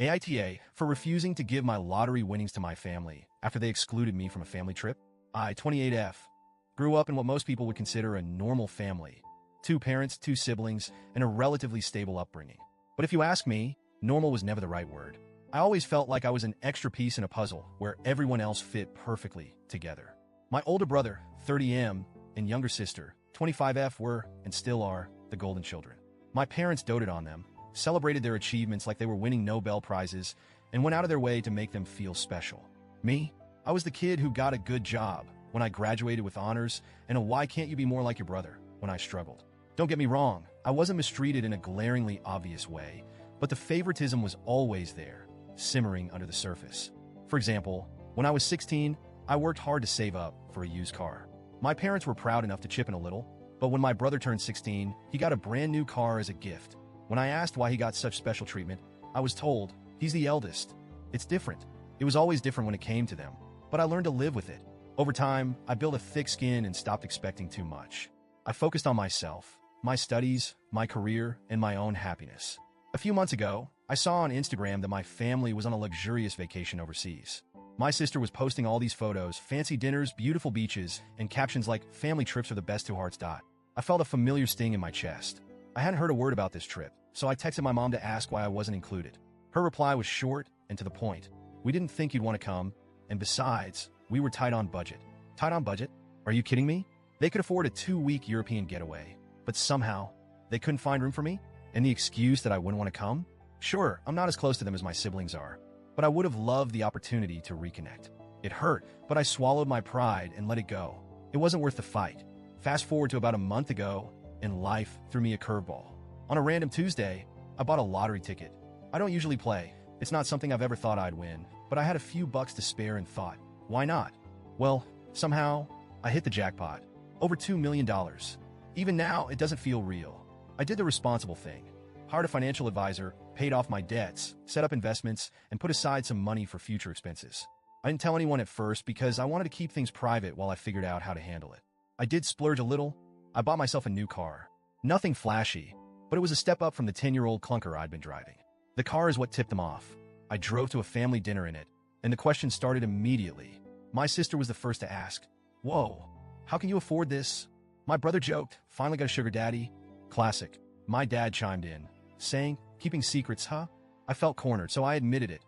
AITA for refusing to give my lottery winnings to my family after they excluded me from a family trip. I, 28F, grew up in what most people would consider a normal family. 2 parents, 2 siblings, and a relatively stable upbringing. But if you ask me, normal was never the right word. I always felt like I was an extra piece in a puzzle where everyone else fit perfectly together. My older brother, 30M, and younger sister, 25F, were, and still are, the golden children. My parents doted on them, celebrated their achievements like they were winning Nobel Prizes, and went out of their way to make them feel special. Me? I was the kid who got a good job when I graduated with honors, and a "why can't you be more like your brother" when I struggled. Don't get me wrong, I wasn't mistreated in a glaringly obvious way, but the favoritism was always there, simmering under the surface. For example, when I was 16, I worked hard to save up for a used car. My parents were proud enough to chip in a little, but when my brother turned 16, he got a brand new car as a gift. When I asked why he got such special treatment, I was told, he's the eldest. It's different. It was always different when it came to them, but I learned to live with it. Over time, I built a thick skin and stopped expecting too much. I focused on myself, my studies, my career, and my own happiness. A few months ago, I saw on Instagram that my family was on a luxurious vacation overseas. My sister was posting all these photos, fancy dinners, beautiful beaches, and captions like, "Family trips are the best 2 hearts." I felt a familiar sting in my chest. I hadn't heard a word about this trip, so I texted my mom to ask why I wasn't included. Her reply was short and to the point. "We didn't think you'd want to come, and besides, we were tight on budget." Tight on budget? Are you kidding me? They could afford a 2-week European getaway, but somehow, they couldn't find room for me? And the excuse that I wouldn't want to come? Sure, I'm not as close to them as my siblings are, but I would have loved the opportunity to reconnect. It hurt, but I swallowed my pride and let it go. It wasn't worth the fight. Fast forward to about a month ago, and life threw me a curveball. On a random Tuesday, I bought a lottery ticket. I don't usually play. It's not something I've ever thought I'd win, but I had a few bucks to spare and thought, why not? Well, somehow, I hit the jackpot. Over $2 million. Even now, it doesn't feel real. I did the responsible thing. Hired a financial advisor, paid off my debts, set up investments, and put aside some money for future expenses. I didn't tell anyone at first because I wanted to keep things private while I figured out how to handle it. I did splurge a little. I bought myself a new car. Nothing flashy, but it was a step up from the 10-year-old clunker I'd been driving. The car is what tipped them off. I drove to a family dinner in it, and the question started immediately. My sister was the first to ask, "Whoa, how can you afford this?" My brother joked, "Finally got a sugar daddy." Classic. My dad chimed in, saying, "Keeping secrets, huh?" I felt cornered, so I admitted it.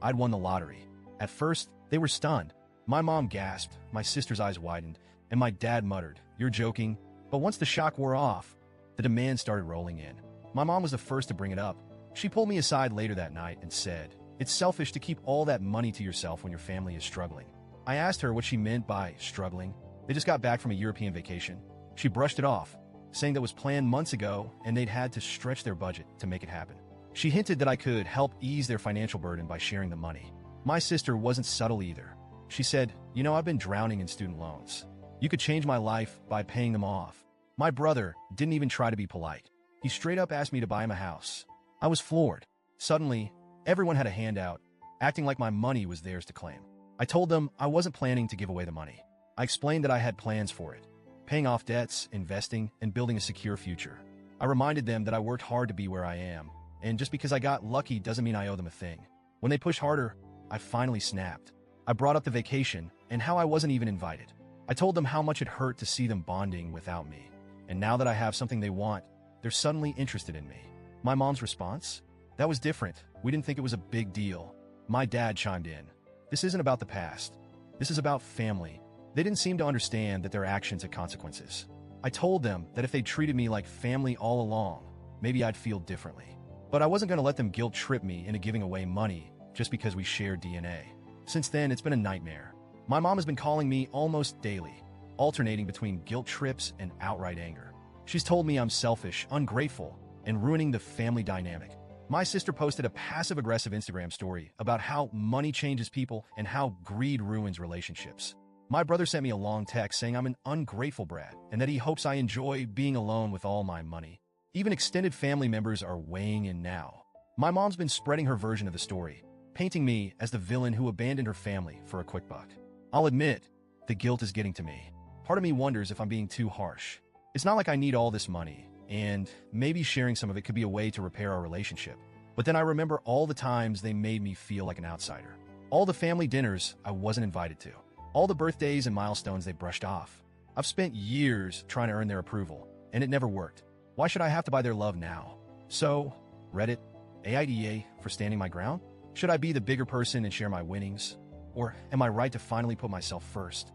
I'd won the lottery. At first, they were stunned. My mom gasped, my sister's eyes widened, and my dad muttered, "You're joking." But once the shock wore off, the demands started rolling in. My mom was the first to bring it up. She pulled me aside later that night and said, "It's selfish to keep all that money to yourself when your family is struggling." I asked her what she meant by struggling. They just got back from a European vacation. She brushed it off, saying that was planned months ago and they'd had to stretch their budget to make it happen. She hinted that I could help ease their financial burden by sharing the money. My sister wasn't subtle either. She said, "You know, I've been drowning in student loans. You could change my life by paying them off." My brother didn't even try to be polite. He straight up asked me to buy him a house. I was floored. Suddenly, everyone had a handout, acting like my money was theirs to claim. I told them I wasn't planning to give away the money. I explained that I had plans for it, paying off debts, investing, and building a secure future. I reminded them that I worked hard to be where I am, and just because I got lucky doesn't mean I owe them a thing. When they pushed harder, I finally snapped. I brought up the vacation and how I wasn't even invited. I told them how much it hurt to see them bonding without me. And now that I have something they want, they're suddenly interested in me. My mom's response? That was different. We didn't think it was a big deal. My dad chimed in. This isn't about the past. This is about family. They didn't seem to understand that their actions had consequences. I told them that if they treated me like family all along, maybe I'd feel differently. But I wasn't going to let them guilt trip me into giving away money just because we shared DNA. Since then, it's been a nightmare. My mom has been calling me almost daily, alternating between guilt trips and outright anger. She's told me I'm selfish, ungrateful, and ruining the family dynamic. My sister posted a passive-aggressive Instagram story about how money changes people and how greed ruins relationships. My brother sent me a long text saying I'm an ungrateful brat and that he hopes I enjoy being alone with all my money. Even extended family members are weighing in now. My mom's been spreading her version of the story, painting me as the villain who abandoned her family for a quick buck. I'll admit, the guilt is getting to me. Part of me wonders if I'm being too harsh. It's not like I need all this money, and maybe sharing some of it could be a way to repair our relationship. But then I remember all the times they made me feel like an outsider. All the family dinners I wasn't invited to. All the birthdays and milestones they brushed off. I've spent years trying to earn their approval, and it never worked. Why should I have to buy their love now? So, Reddit, AITA for standing my ground? Should I be the bigger person and share my winnings? Or am I right to finally put myself first?